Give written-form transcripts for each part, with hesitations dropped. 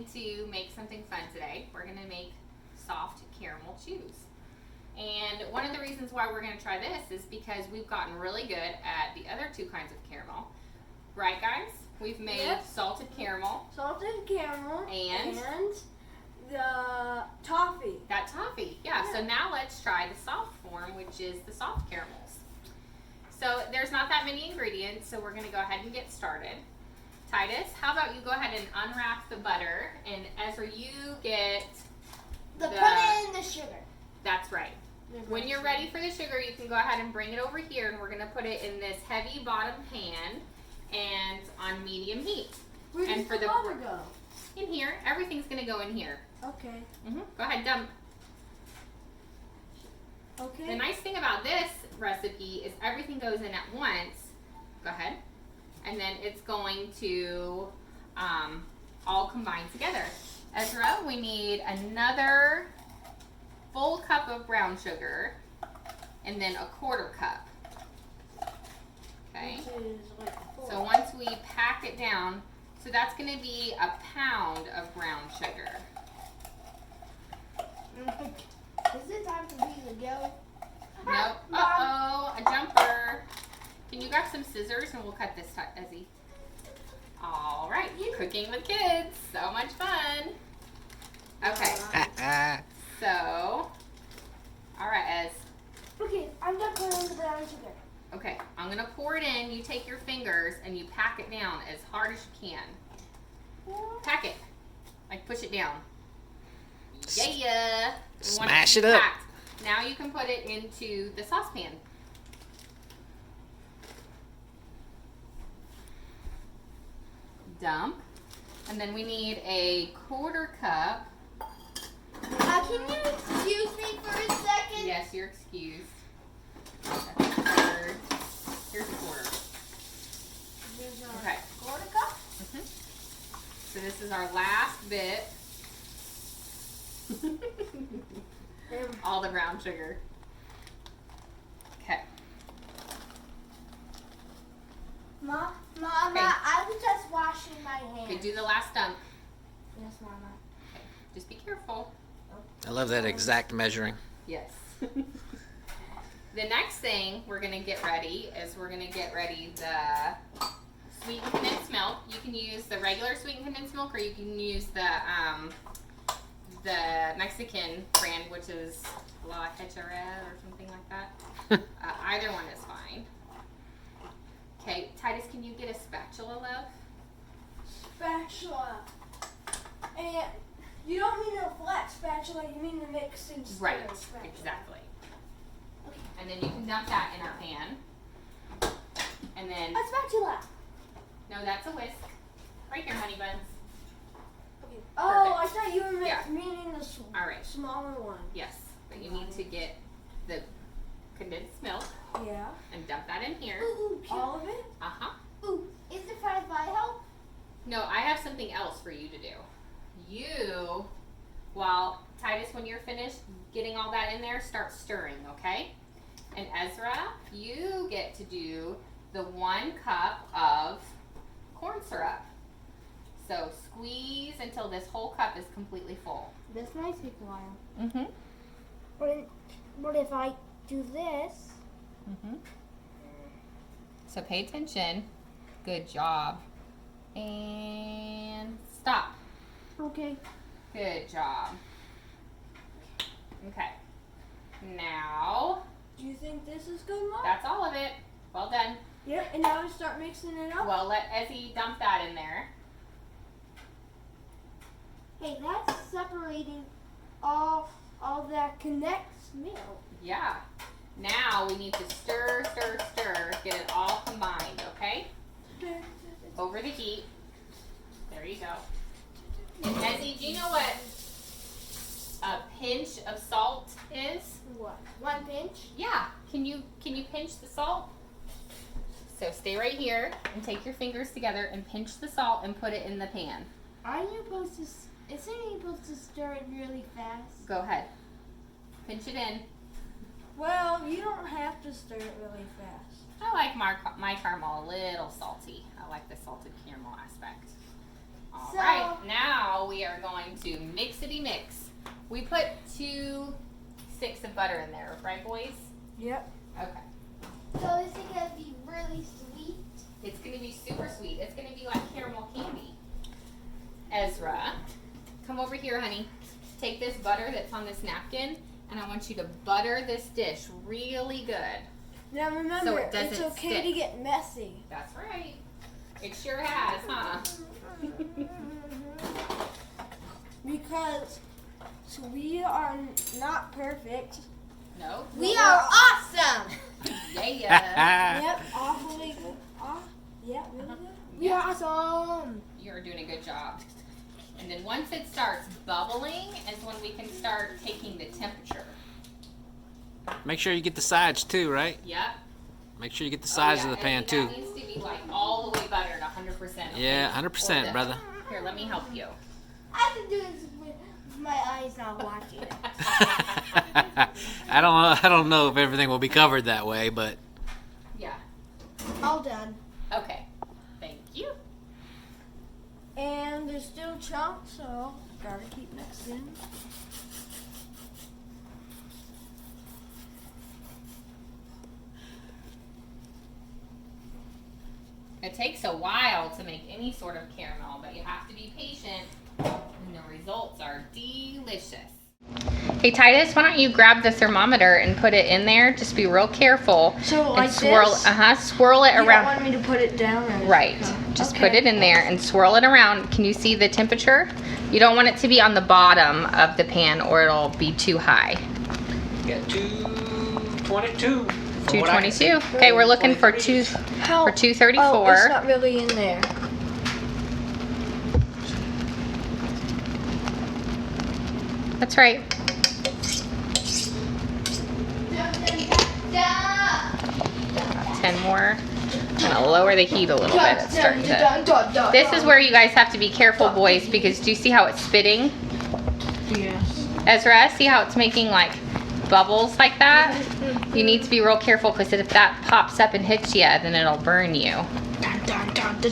going to make something fun today. We're going to make soft caramel chews. And one of the reasons why we're going to try this is because we've gotten really good at the other two kinds of caramel. Right, guys? We've made salted caramel. Salted caramel. And the toffee. That toffee, yeah. So now let's try the soft form, which is the soft caramels. So there's not that many ingredients, so we're going to go ahead and get started. Titus, how about you go ahead and unwrap the butter, and Ezra, you get put it in the sugar. That's right. When you're ready for the sugar, you can go ahead and bring it over here, and we're going to put it in this heavy bottom pan and on medium heat. Where does the butter go? In here. Everything's going to go in here. Okay. Go ahead, dump. Okay. The nice thing about this recipe is everything goes in at once. Go ahead. And then it's going to all combine together. Ezra, we need another full cup of brown sugar and then a quarter cup. Okay. So once we pack it down, so that's going to be a pound of brown sugar. Is it time for me to go? Nope. Uh-oh, a jumper. Can you grab some scissors and we'll cut this, Ezzy? All right, cooking with kids. So much fun. Okay. So, all right, Ez. Okay, I'm done putting the brown sugar. Okay, I'm going to pour it in. You take your fingers and you pack it down as hard as you can. Pack it. Like, push it down. Yeah. Smash it up. Packed. Now you can put it into the saucepan. Dump. And then we need a quarter cup. Can you excuse me for a second? Yes, you're excused. That's a third. Here's a quarter. Okay. Quarter cup? So this is our last bit. All the brown sugar. Okay. Mama, I was just washing my hands. Okay, do the last dump. Yes, Mama. Okay. Just be careful. I love that exact measuring. Yes. The next thing we're going to get ready is we're going to get ready the sweetened condensed milk. You can use the regular sweetened condensed milk, or you can use the Mexican brand, which is La Hechera or something like that. Either one is fine. Okay, Titus, can you get a spatula, love? Spatula. And you don't mean a flat spatula, you mean the mixing stir Right, spatula. exactly. Okay. And then you can dump that in our pan. And then, A spatula. no, that's a whisk. Right here, honey buns. Okay. Oh, I thought you were meaning the All right. smaller one. Yes, but you need to get the condensed milk Yeah. and dump that in here. Ooh, all of it? Uh-huh. Ooh, is it part of my help? No, I have something else for you to do. While Titus, when you're finished getting all that in there, start stirring, okay? And Ezra, you get to do the 1 cup of corn syrup. So squeeze until this whole cup is completely full. This might take a while. Mm-hmm. But if I do this... Mm-hmm. So pay attention. Good job. And stop. Okay. Good job. Okay. Now, Do you think this is good, Mom? that's all of it. Well done. Yep, and now I start mixing it up? Well, let Ezzy dump that in there. Hey, that's separating all that connects milk. Yeah. Now we need to stir, stir, stir. Get it all combined, okay? Over the heat. There you go. And Ezzy, do you know what a pinch of salt is? What? 1 pinch? Yeah. Can you pinch the salt? So stay right here and take your fingers together and pinch the salt and put it in the pan. Aren't you supposed to... Isn't he supposed to stir it really fast? Go ahead. Pinch it in. Well, you don't have to stir it really fast. I like my caramel a little salty. I like the salted caramel aspect. All So- right, now we are going to mixity mix. We put 2 sticks of butter in there, right, boys? Yep. Okay. So is it gonna be really sweet? It's gonna be super sweet. It's gonna be like caramel candy. Ezra, come over here, honey. Take this butter that's on this napkin, and I want you to butter this dish really good. Now So remember, it doesn't it's okay stick. to get messy. That's right. It sure has, huh? Because we are not perfect. No. We are awesome. Yeah. Yep, awfully good. Yeah, really good. We are awesome. You're doing a good job. And then once it starts bubbling is when we can start taking the temperature. Make sure you get the sides too, right? Yep. Make sure you get the sides Oh, yeah, of the pan and too. That needs to be like all the way buttered, 100%. Okay? Yeah, Or 100%, this. brother. Here, let me help you. I have to do this with my eyes not watching. I don't know if everything will be covered that way, but Yeah. All done. Okay. Thank you. And there's still chunks, so gotta keep mixing. It takes a while to make any sort of caramel, but you have to be patient, and the results are delicious. Hey Titus, why don't you grab the thermometer and put it in there? Just be real careful. So And like swirl, this? swirl it You don't around. want me to put it down? Or Right. Just put Okay. it in there and swirl it around. Can you see the temperature? You don't want it to be on the bottom of the pan or it'll be too high. got 222. 222. Okay, we're looking for How? 234. Oh, it's not really in there. That's right. 10 more. I'm gonna lower the heat a little bit. It's starting to. This is where you guys have to be careful, boys, because do you see how it's spitting? Yes. Ezra, see how it's making like bubbles like that? You need to be real careful because if that pops up and hits you, then it'll burn you. Dun, dun, dun, dun, dun.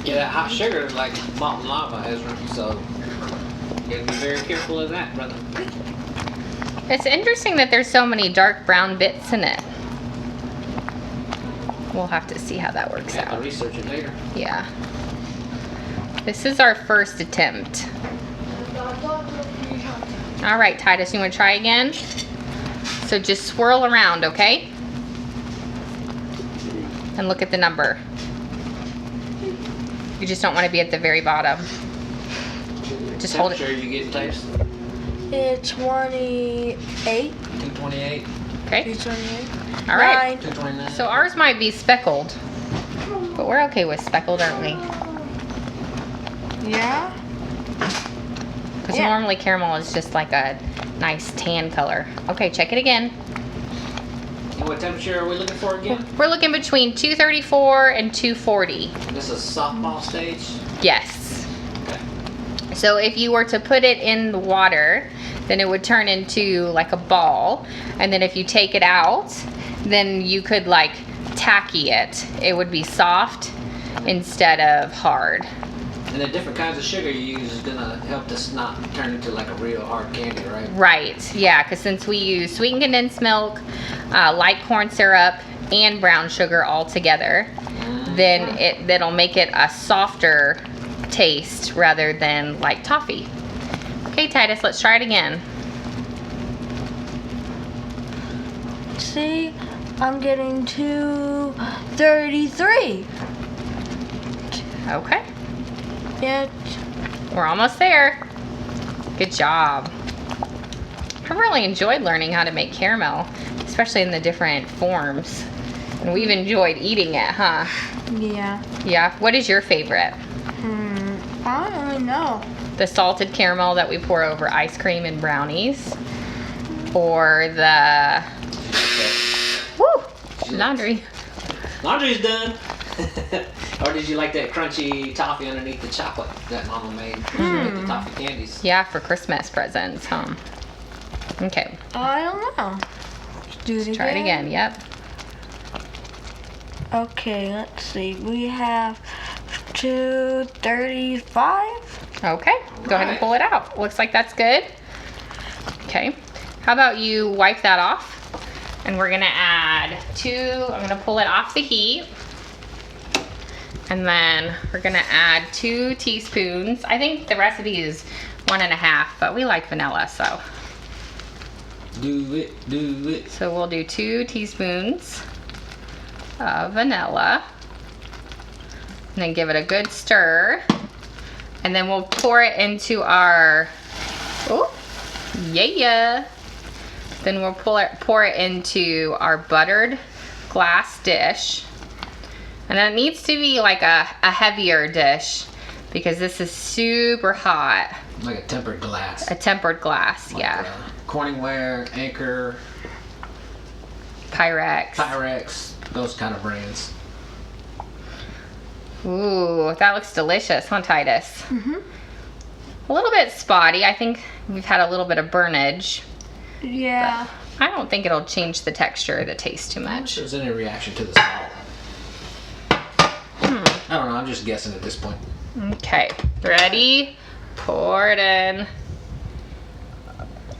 Yeah, that hot sugar is like molten lava, Ezra. So you gotta be very careful of that, brother. It's interesting that there's so many dark brown bits in it. We'll have to see how that works We have to out. research it later. Yeah. This is our first attempt. All right, Titus, you want to try again? So just swirl around, okay? And look at the number. You just don't want to be at the very bottom. Just hold it. Temperature you get, Titus? It's 28. 228, Okay. 228. All right. 229. So ours might be speckled, but we're okay with speckled, aren't we? Yeah. Because Yeah. normally caramel is just like a nice tan color. Okay, check it again. And what temperature are we looking for again? We're looking between 234 and 240. This is softball stage. Yes. Okay. So if you were to put it in the water, then it would turn into like a ball. And then if you take it out, then you could like tacky it. It would be soft instead of hard. And the different kinds of sugar you use is gonna help this not turn into like a real hard candy, right? Right, yeah, because since we use sweetened condensed milk, light corn syrup, and brown sugar all together, then that'll make it a softer taste rather than like toffee. Okay, Titus, let's try it again. See, I'm getting 233. Okay, Yeah. we're almost there. Good job. I really enjoyed learning how to make caramel, especially in the different forms. And we've enjoyed eating it, huh? Yeah. Yeah, what is your favorite? I don't really know. The salted caramel that we pour over ice cream and brownies, or the laundry. Laundry's done. Or did you like that crunchy toffee underneath the chocolate that Mama made? The toffee candies. Yeah, for Christmas presents, huh? Okay, I don't know. Do it try it again. Yep. Okay, let's see. We have 235. Okay, go ahead and pull it out. Looks like that's good. Okay, how about you wipe that off? And we're gonna add I'm gonna pull it off the heat. And then we're gonna add 2 teaspoons. I think the recipe is 1.5, but we like vanilla, so. Do it, do it. So we'll do 2 teaspoons of vanilla. And then give it a good stir. And then we'll pour it into our, Then we'll pour it into our buttered glass dish. And it needs to be like a heavier dish because this is super hot. Like a tempered glass. A tempered glass, Like, yeah. Corningware, Anchor, Pyrex, those kind of brands. Ooh, that looks delicious, huh, Titus? Mm-hmm. A little bit spotty. I think we've had a little bit of burnage. Yeah. I don't think it'll change the texture or the taste too How much much. there's any reaction to the salt? I don't know, I'm just guessing at this point. Okay, ready? Pour it in.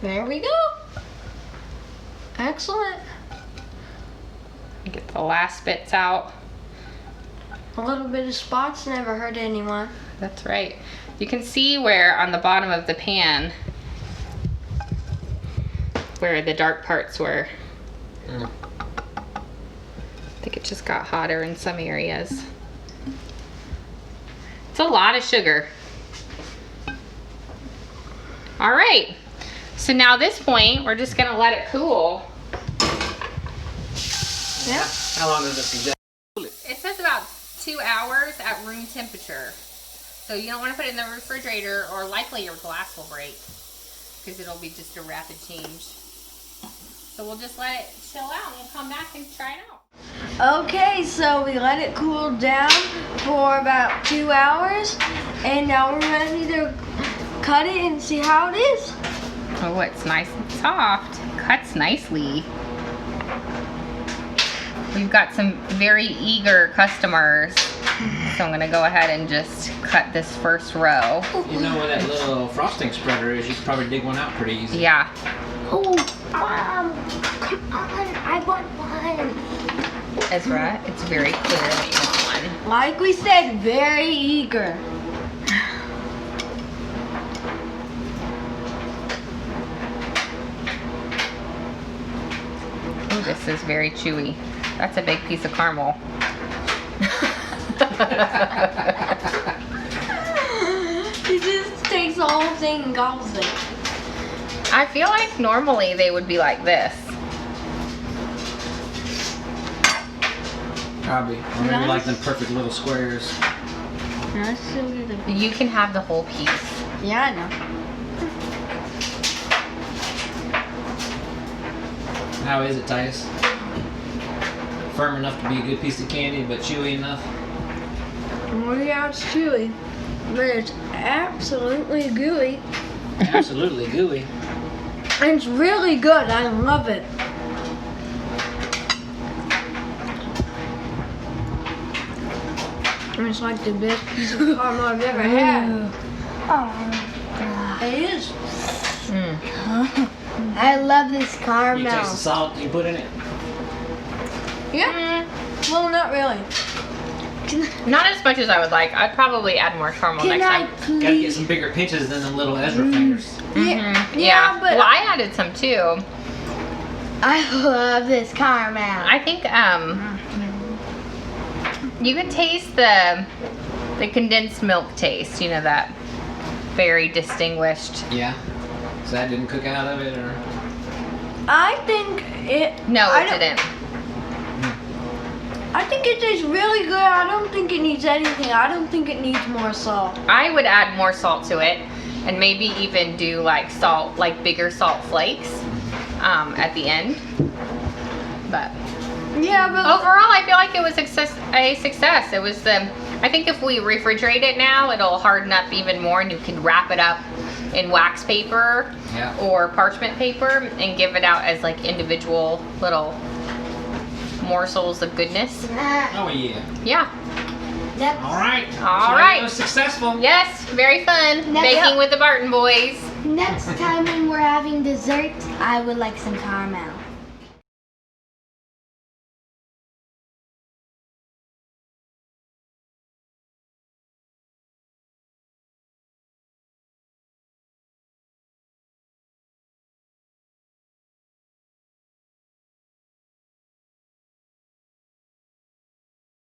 There we go. Excellent. Get the last bits out. A little bit of spots never hurt anyone. That's right. You can see where on the bottom of the pan, where the dark parts were. I think it just got hotter in some areas. It's a lot of sugar. All right, so now this point, we're just gonna let it cool. Yeah. How long does it suggest? It says about 2 hours at room temperature. So you don't want to put it in the refrigerator or likely your glass will break because it'll be just a rapid change. So we'll just let it chill out and we'll come back and try it out. Okay, so we let it cool down for about 2 hours, and now we're ready to cut it and see how it is. Oh, it's nice and soft. Cuts nicely. We've got some very eager customers. So I'm gonna go ahead and just cut this first row. You know where that little frosting spreader is, you could probably dig one out pretty easy. Yeah. Oh, come on, I want one. Ezra, it's very clear that you want one. Like we said, very eager. Ooh, this is very chewy. That's a big piece of caramel. He just takes the whole thing and gobbles it. I feel like normally they would be like this. Probably. Or maybe like them perfect little squares. Let's still get it. You can have the whole piece. Yeah, I know. How is it, Titus? Firm enough to be a good piece of candy, but chewy enough? Well, yeah, it's chewy, but it's absolutely gooey. Absolutely gooey. And it's really good. I love it. It's like the best piece of caramel I've ever had. Oh, It is. I love this You caramel. taste the salt you put in it? Yeah. Well, not really. Not as much as I would like. I'd probably add more caramel Can next I time. Gotta get please? some bigger pinches than them little Ezra fingers. Yeah, Yeah, but well, I added some too. I love this caramel. I think you can taste the condensed milk taste. You know, that very distinguished. Yeah. So that didn't cook out of it, or? I think it. No, I it don't- didn't. I think it tastes really good. I don't think it needs anything. I don't think it needs more salt. I would add more salt to it, and maybe even do like salt, like bigger salt flakes, at the end. But Yeah, but overall, I feel like it was a success. It was I think if we refrigerate it now, it'll harden up even more, and you can wrap it up in wax paper Yeah. or parchment paper and give it out as like individual little morsels of goodness. Oh yeah. Yeah. Next, All right. All So right. It was successful. Yes, very fun. Next Baking with the Barton boys. next time when we're having dessert, I would like some caramel.